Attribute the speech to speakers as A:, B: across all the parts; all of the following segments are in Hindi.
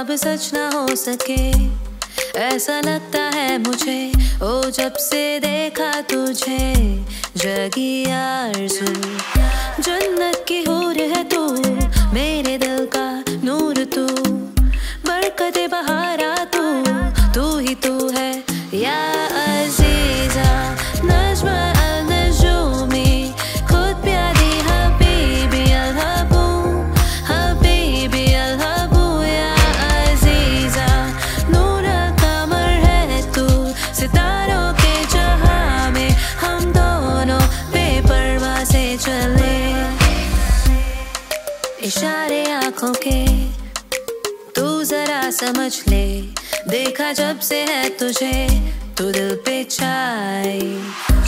A: ख्वाब सच ना हो सके, ऐसा लगता है मुझे। ओ जब से देखा तुझे, जगी आरज़ू। जन्नत की हूर है तू, मेरे दिल का नूर तू, बरकते बहारा तू ही तू है या अज़ीज़ा। नज़्म अल-नजूमी, खुद प्यारी हबीबी अल-हबू, हबीबी अल-हबू या अज़ीज़ा। नूर कमर है तू, सितारों के जहां में हम दोनों बेपरवाह से चले। इशारे आँखों के तू जरा समझ ले, देखा जब से है तुझे तू दिल पे छाई।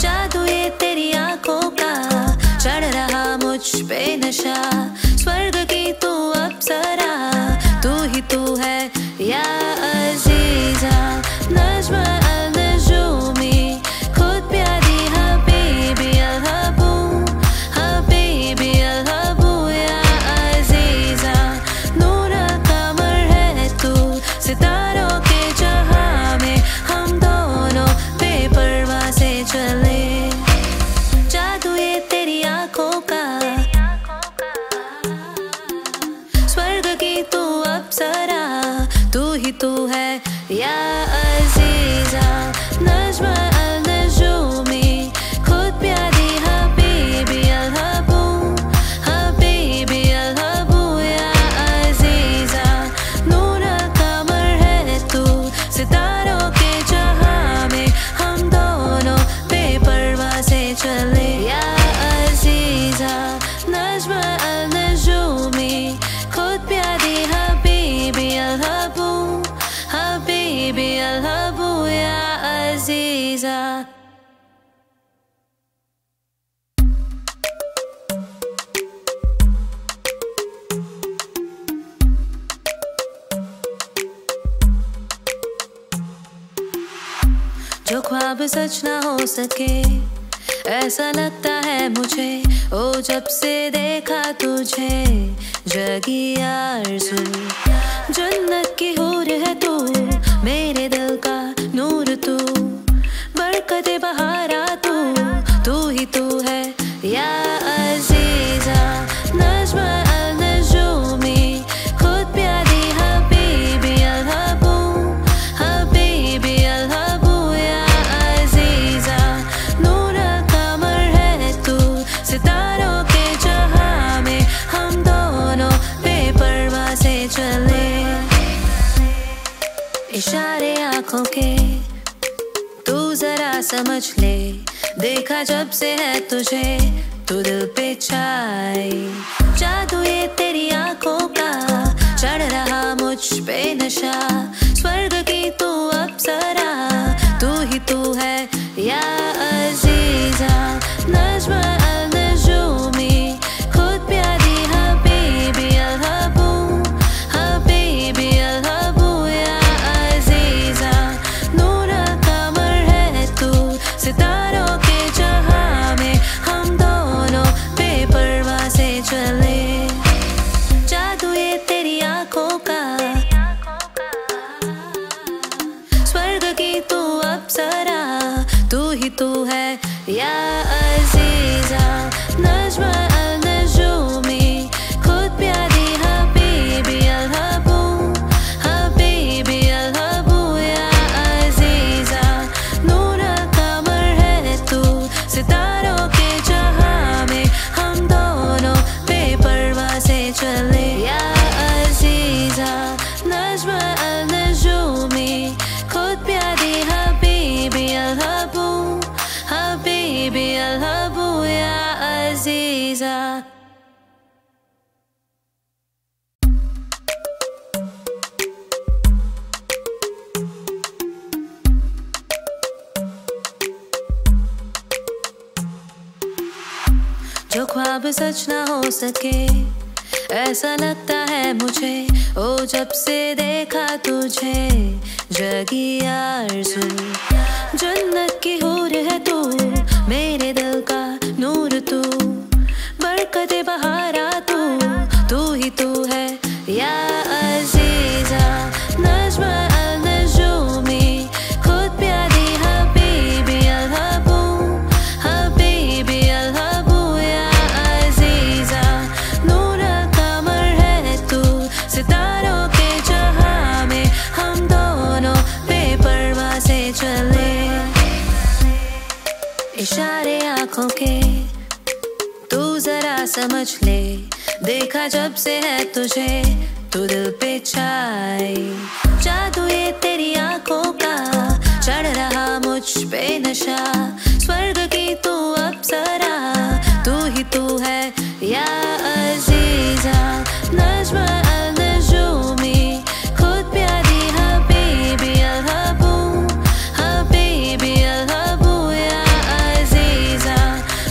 A: जादू ये तेरी आँखों का, चढ़ रहा मुझ पे नशा। स्वर्ग की तू अप्सरा, तू ही तू है या अज़ीज़ा। नज़्म अल-नजूमी, खुद प्यारी हबीबी अल-हबू, हबीबी अल-हबू या अज़ीज़ा। नूर कमर है तू, सितारों के जहां में हम दोनों बेपरवाह से चले। जादू ये तेरी आँखों का, स्वर्ग की तू अप्सरा, तू ही तू है या अज़ीज़ा। नज़्म अल-नजूमी, खुद प्यारी हबीबी अल-हबू, हबीबी अल-हबू या अज़ीज़ा। नूर कमर है तू, सितारों के जहां में हम दोनों बेपरवाह से चले या अज़ीज़ा। नज़्म अल-नजूमी, खुद प्यारी हबीबी अल-हबू, हबीबी अल-हबू या अज़ीज़ा। जो ख्वाब सच ना हो सके, ऐसा लगता है मुझे। ओ जब से देखा तुझे, जगी आरज़ू। जन्नत की हूर है तू, मेरे दिल का नूर तू, बरकते बहारा तू ही तू है या अज़ीज़ा। नज़्म अल-नजूमी, खुद प्यारी हबीबी अल-हबू, हबीबी अल-हबू या अज़ीज़ा। नूर कमर है तू, सितारों के जहां में हम दोनों बेपरवाह से चले। इशारे आँखों के तू जरा समझ ले, देखा जब से है तुझे तू दिल पे छाई। जादू ये तेरी आँखों का, चढ़ रहा मुझ पे नशा। स्वर्ग की तू अप्सरा, तू ही तू है या अज़ीज़ा। नज़्म अल-नजूमी, खुद प्यारी हबीबी अल-हबू, हबीबी अल-हबू या अज़ीज़ा। नूर कमर है तू, सितारों के जहां में हम दोनों बेपरवाह से चले। जादू ये तेरी आँखों का, स्वर्ग की तू अप्सरा, तू ही तू है या अज़ीज़ा। नज़्म अल-नजूमी, खुद प्यारी हबीबी अल-हबू, हबीबी अल-हबू या अज़ीज़ा। नूर कमर है तू, सितारों के जहां में हम दोनों बेपरवाह से चले या अज़ीज़ा। नज़्म अल-नजूमी, खुद प्यारी हबीबी अल-हबू, हबीबी अल-हबू या अज़ीज़ा। जो ख्वाब सच ना हो सके, ऐसा लगता है मुझे। ओ जब से देखा तुझे, जगी आरज़ू। जन्नत की हूर है तू, मेरे दिल का नूर तू, बरकते बहारा तू ही तू है या अज़ीज़ा। इशारे आंखों के तू जरा समझ ले, देखा जब से है तुझे तू दिल पे छाई। जादू ये तेरी आंखों का, चढ़ रहा मुझ पे नशा, स्वर्ग की तू अप्सरा, तू ही तू है या अजीजा। नज्म अल-नजूमी, खुद प्यारी हबीबी अल-हबू, हबीबी अल-हबू या अजीजा।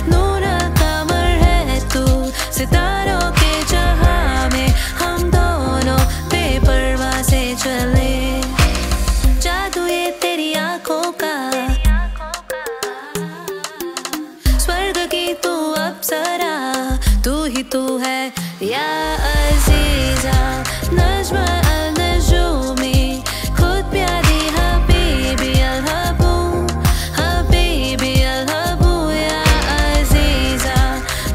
A: नूर कमर है तू सितारों के जहां में, हम दोनों बेपरवाह से चले। जादू ये तेरी आंखों का, स्वर्ग की तू अप्सरा, तू ही तू है या अजीजा। नज्म अल-नजूमी, खुद प्यारी हबीबी अल-हबू, हबीबी अल-हबू या अजीजा।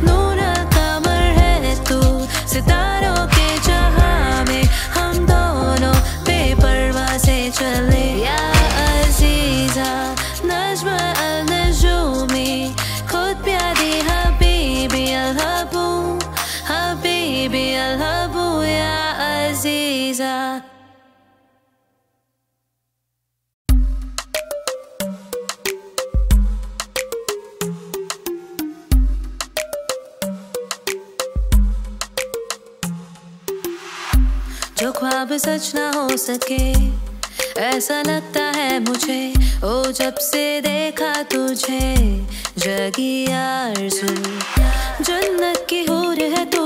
A: नूर कमर है तू सितारों के जहां में, हम दोनों बेपरवाह से चले या अजीजा। नज्म अल-नजूमी, खुद प्यारी हबीबी अल-हबू, हबीबी अल-हबू या अजीजा। जो ख्वाब सच ना हो सके ऐसा लगता है मुझे, ओ जब से देखा तुझे जगी आरज़ू। जन्नत की हूर है तू,